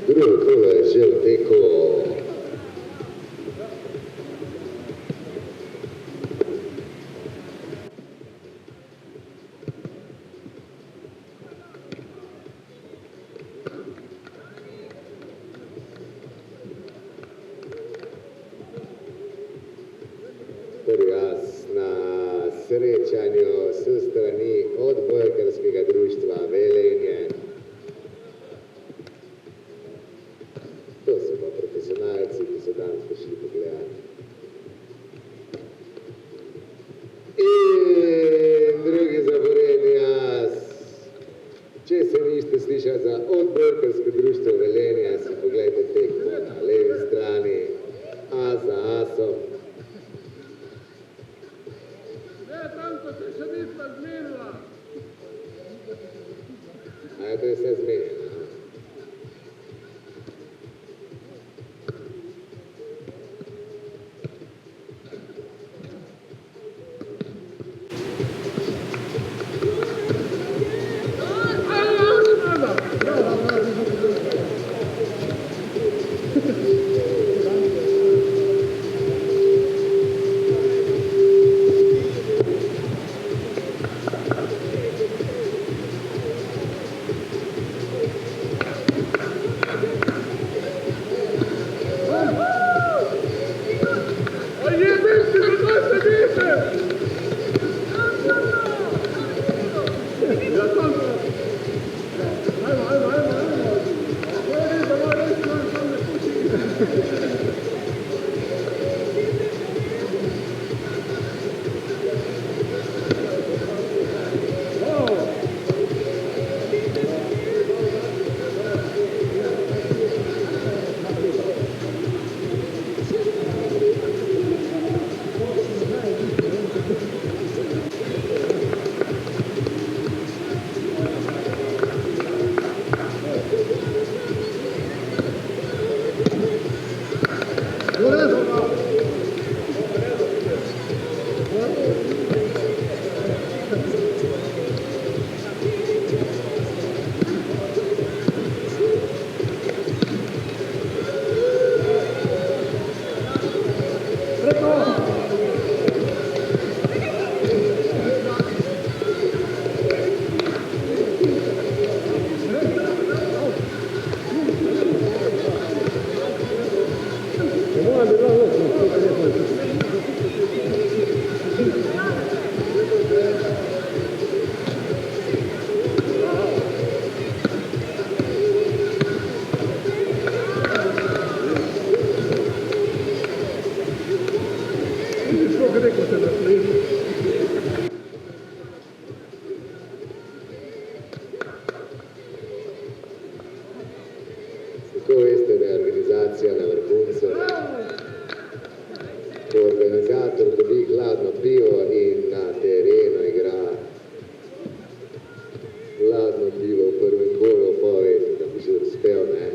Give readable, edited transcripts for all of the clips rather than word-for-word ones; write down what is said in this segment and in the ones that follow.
Drugo kolo je že v teku. Prvi na srečanju s strani odbojkarskega društva Velenje. To so pa profesionalci, ki so danes prišli pogledati. In drugi zaporedni jaz. Če se niste slišali za odbojkarsko društvo Velenje, si pogledajte tekmo na levi strani. A za asom. A to je vse zmenjeno. Tako veste, da je organizacija na vrhuncu. Ko organizator dobi hladno pivo in na terenu igra hladno pivo v prvem kolu, pa veste, da bi že uspel, ne?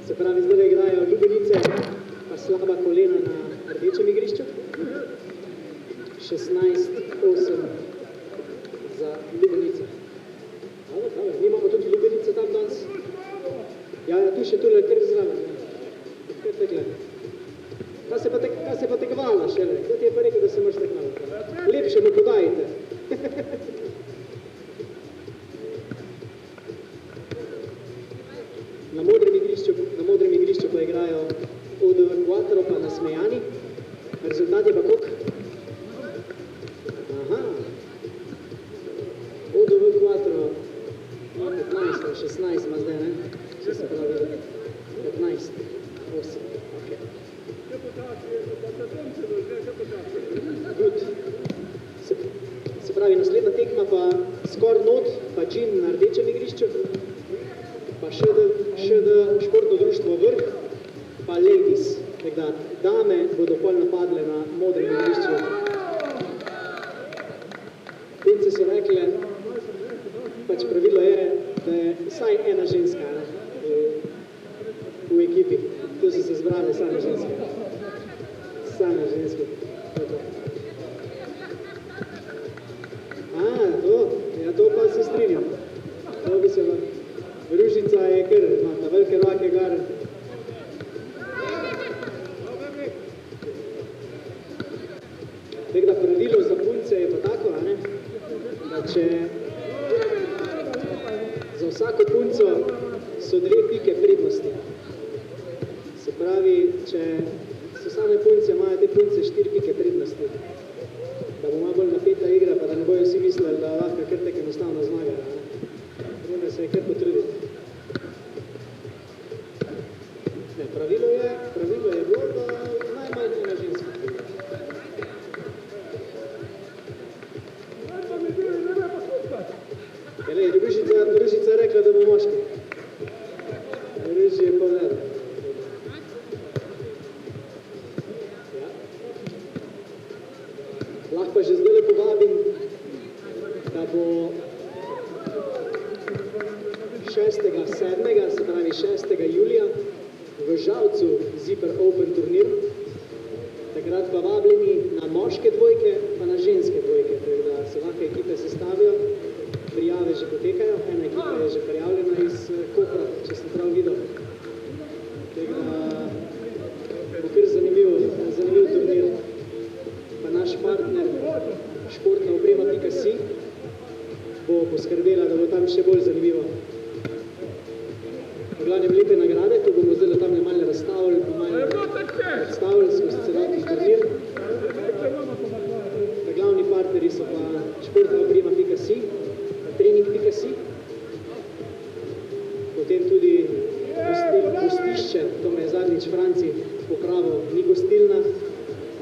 Se pravi, zdaj igrajo Ljubenice, pa slaba kolena na rdečem igrišču. 16-8 za Ljubenice. Dobro, mi imamo tudi Ljubenice tam danes. Ja, tu še tule kar zraven. Kar tekle. Kaj se pa tekvala šele? Kdo ti je pa rekel, da se moraš tekvala? Lepše mu podajite. 16 ima zdaj, ne? Če se pravi 15, 8, ok. Good. Se pravi, naslednja tekma pa Skor Not, pa Džin na rdečem igrišču, pa ŠD športno društvo Vrh, pa Ladies. Tako da dame bodo pol napadle na modrem igrišču. Punce so rekle, pač pravilo je, da je vsaj ena ženska, ne, v ekipi. Tu so se zbrale same ženske. Same ženske. To pa se strinjam. To bi se Ružica je kar, ima ta velike roke gar. Tako da pravilo za punce je pa tako, ne? Da če za vsako punco so 2 pike prednosti. Se pravi, če so same punce, imajo te punce 4 pike prednosti. Da bo malo bolj napeta igra, pa da ne bojo vsi mislili, da lahko kar tako enostavno zmagajo. Treba se je kar potruditi. Ne, pravilo je bilo, da najmanj ena ženska. Ružica je rekla, da bo moški. Ruži je povedala. Lahko pa že zdaj povabim, da bo 6.7., se pravi 6. julija, v Žalcu Zipper Open turnir. Takrat pa vabljeni na moške dvojke, pa na ženske dvojke, tako da se lahko ekipe sestavijo. Prijave že potekajo, ena ekipa je že prijavljena iz Kopra, če sem prav videl. Tako da bo kar zanimiv turnir. Pa naš partner, športna oprema.si, bo poskrbela, da bo tam še bolj zanimivo. V glavnem lepe nagrade, to bomo zdaj tam malo razstavili, pa malo predstavili skozi celotni turnir. Ta glavni partneri so pa športna oprema.si, trening.si, potem tudi gostišče, to me je zadnjič Franci popravil, ni gostilna,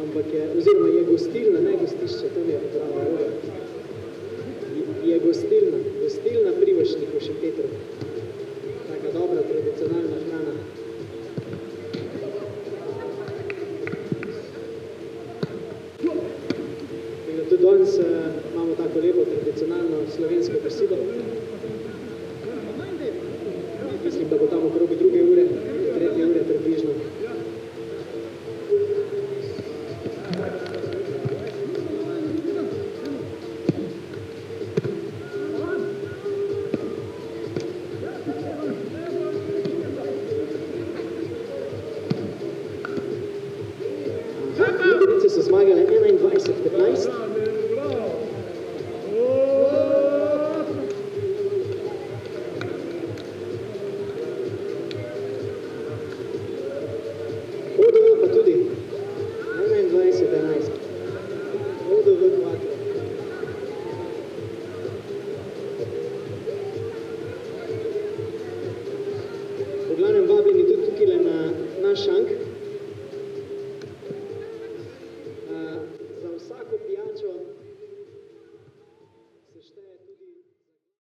ampak je, oziroma je gostilna, ne gostišče, to mi je popravil. Je gostilna Privošnik v Šempetru. Taka dobra, tradicionalna hrana. Tudi danes imamo tako lepo tradicionalno slovensko kosilo. Mislim, da bo tam okrog 2. ure, 3. ure približno.